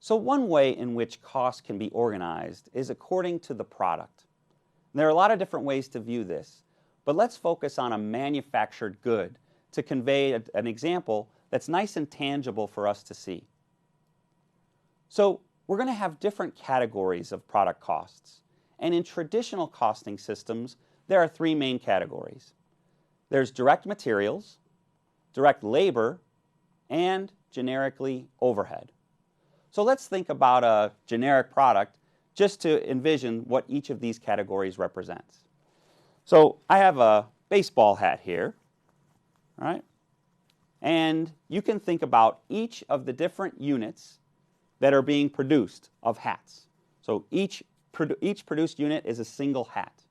So one way in which costs can be organized is according to the product. And there are a lot of different ways to view this, but let's focus on a manufactured good to convey an example that's nice and tangible for us to see. So we're going to have different categories of product costs. And in traditional costing systems, there are three main categories. There's direct materials, direct labor, and generically overhead. So let's think about a generic product just to envision what each of these categories represents. So I have a baseball hat here, right? And you can think about each of the different units that are being produced of hats. So each produced unit is a single hat.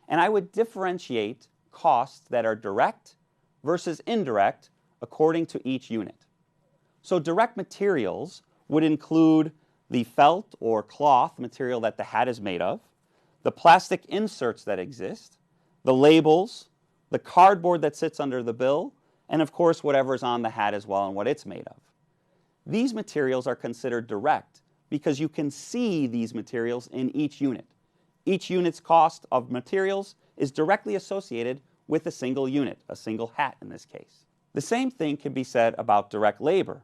And I would differentiate costs that are direct versus indirect according to each unit. So direct materials would include the felt or cloth material that the hat is made of, the plastic inserts that exist, the labels, the cardboard that sits under the bill, and of course whatever's on the hat as well and what it's made of. These materials are considered direct because you can see these materials in each unit. Each unit's cost of materials is directly associated with a single unit, a single hat in this case. The same thing can be said about direct labor.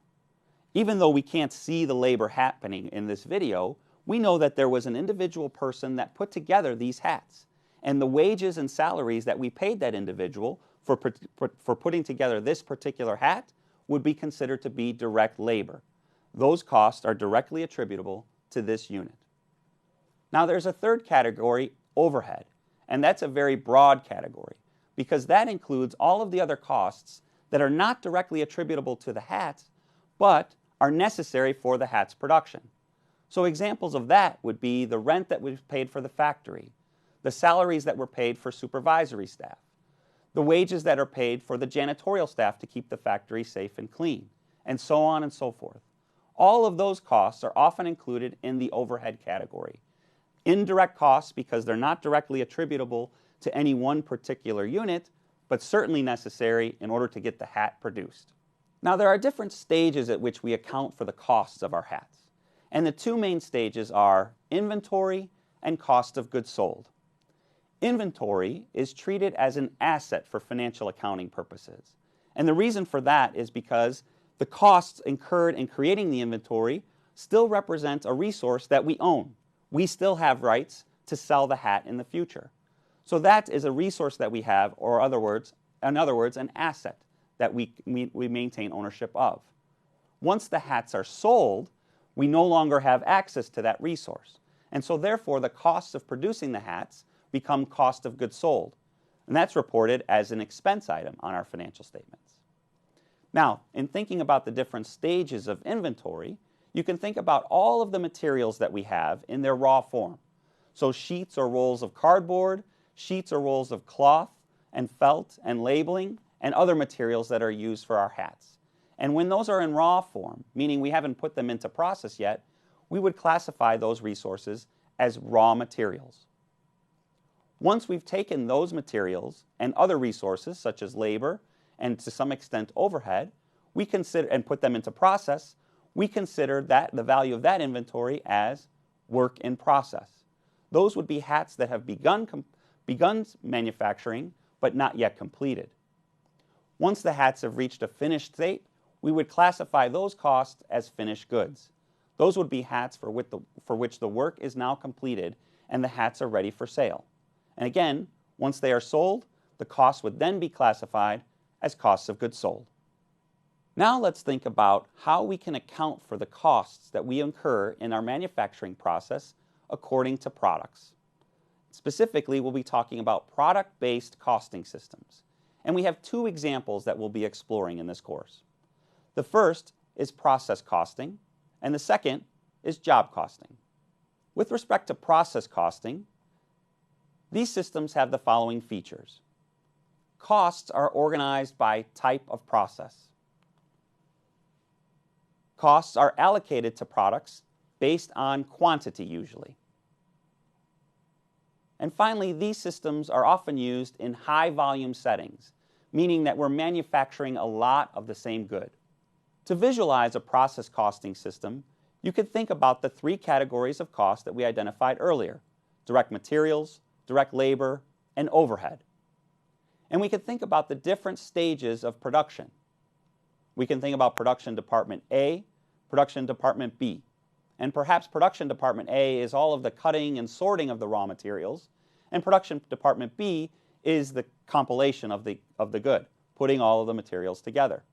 Even though we can't see the labor happening in this video, we know that there was an individual person that put together these hats. And the wages and salaries that we paid that individual for putting together this particular hat would be considered to be direct labor. Those costs are directly attributable to this unit. Now there's a third category, overhead, and that's a very broad category because that includes all of the other costs that are not directly attributable to the hat, but are necessary for the hat's production. So examples of that would be the rent that was paid for the factory, the salaries that were paid for supervisory staff, the wages that are paid for the janitorial staff to keep the factory safe and clean, and so on and so forth. All of those costs are often included in the overhead category. Indirect costs because they're not directly attributable to any one particular unit, but certainly necessary in order to get the hat produced. Now there are different stages at which we account for the costs of our hats. And the two main stages are inventory and cost of goods sold. Inventory is treated as an asset for financial accounting purposes. And the reason for that is because the costs incurred in creating the inventory still represent a resource that we own. We still have rights to sell the hat in the future. So that is a resource that we have, or in other words, an asset that we maintain ownership of. Once the hats are sold, we no longer have access to that resource. And so therefore the costs of producing the hats become cost of goods sold. And that's reported as an expense item on our financial statements. Now, in thinking about the different stages of inventory, you can think about all of the materials that we have in their raw form. So sheets or rolls of cardboard, sheets or rolls of cloth and felt and labeling, and other materials that are used for our hats. And when those are in raw form, meaning we haven't put them into process yet, we would classify those resources as raw materials. Once we've taken those materials and other resources, such as labor and to some extent overhead, and put them into process, we consider the value of that inventory as work in process. Those would be hats that have begun manufacturing but not yet completed. Once the hats have reached a finished state, we would classify those costs as finished goods. Those would be hats for which the work is now completed and the hats are ready for sale. And again, once they are sold, the costs would then be classified as costs of goods sold. Now let's think about how we can account for the costs that we incur in our manufacturing process according to products. Specifically, we'll be talking about product-based costing systems. And we have two examples that we'll be exploring in this course. The first is process costing, and the second is job costing. With respect to process costing, these systems have the following features. Costs are organized by type of process. Costs are allocated to products based on quantity usually. And finally, these systems are often used in high volume settings, meaning that we're manufacturing a lot of the same good. To visualize a process costing system, You could think about the three categories of cost that we identified earlier: direct materials, direct labor, and overhead. And we could think about the different stages of production. We can think about production department A, production department B. And perhaps production department A is all of the cutting and sorting of the raw materials, and production department B is the compilation of the good, putting all of the materials together.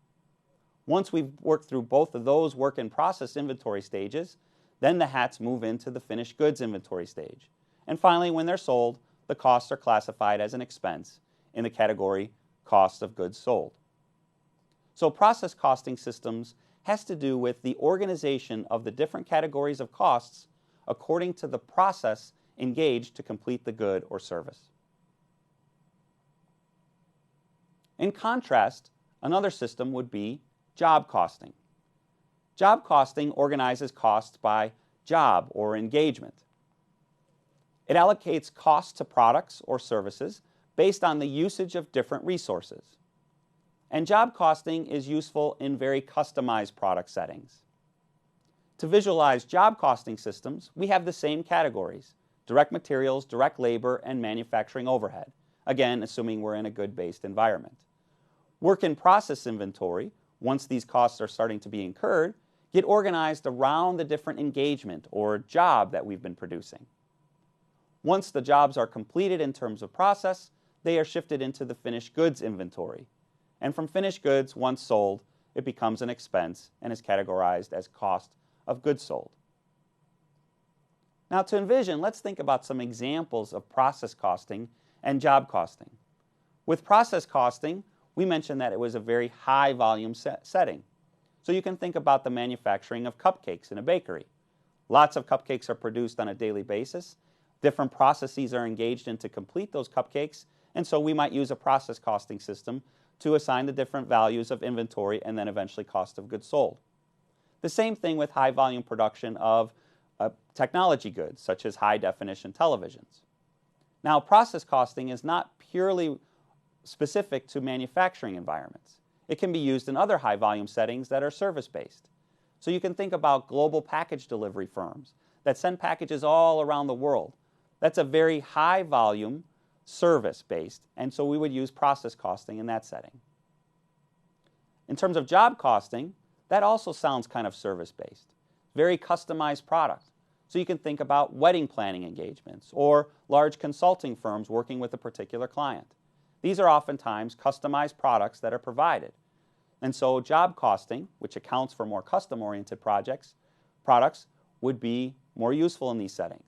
Once we've worked through both of those work in process inventory stages, then the hats move into the finished goods inventory stage. And finally, when they're sold, the costs are classified as an expense in the category cost of goods sold. So process costing systems has to do with the organization of the different categories of costs according to the process engaged to complete the good or service. In contrast, another system would be job costing. Job costing organizes costs by job or engagement. It allocates costs to products or services based on the usage of different resources. And job costing is useful in very customized product settings. To visualize job costing systems, we have the same categories: direct materials, direct labor, and manufacturing overhead, again, assuming we're in a good-based environment. Work in process inventory, once these costs are starting to be incurred, get organized around the different engagement or job that we've been producing. Once the jobs are completed in terms of process, they are shifted into the finished goods inventory. And from finished goods, once sold, it becomes an expense and is categorized as cost of goods sold. Now, to envision, let's think about some examples of process costing and job costing. With process costing, we mentioned that it was a very high volume setting. So you can think about the manufacturing of cupcakes in a bakery. Lots of cupcakes are produced on a daily basis. Different processes are engaged in to complete those cupcakes, and so we might use a process costing system to assign the different values of inventory and then eventually cost of goods sold. The same thing with high volume production of technology goods, such as high definition televisions. Now, process costing is not purely specific to manufacturing environments. It can be used in other high volume settings that are service-based. So you can think about global package delivery firms that send packages all around the world. That's a very high volume service-based, and so we would use process costing in that setting. In terms of job costing, that also sounds kind of service-based. Very customized product. So you can think about wedding planning engagements or large consulting firms working with a particular client. These are oftentimes customized products that are provided. And so job costing, which accounts for more custom-oriented products, would be more useful in these settings.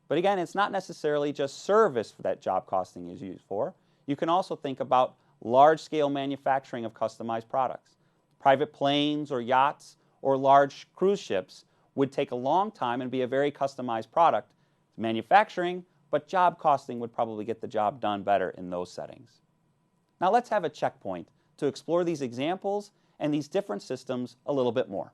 But again, it's not necessarily just service that job costing is used for. You can also think about large-scale manufacturing of customized products. Private planes or yachts or large cruise ships would take a long time and be a very customized product. Manufacturing, but job costing would probably get the job done better in those settings. Now let's have a checkpoint to explore these examples and these different systems a little bit more.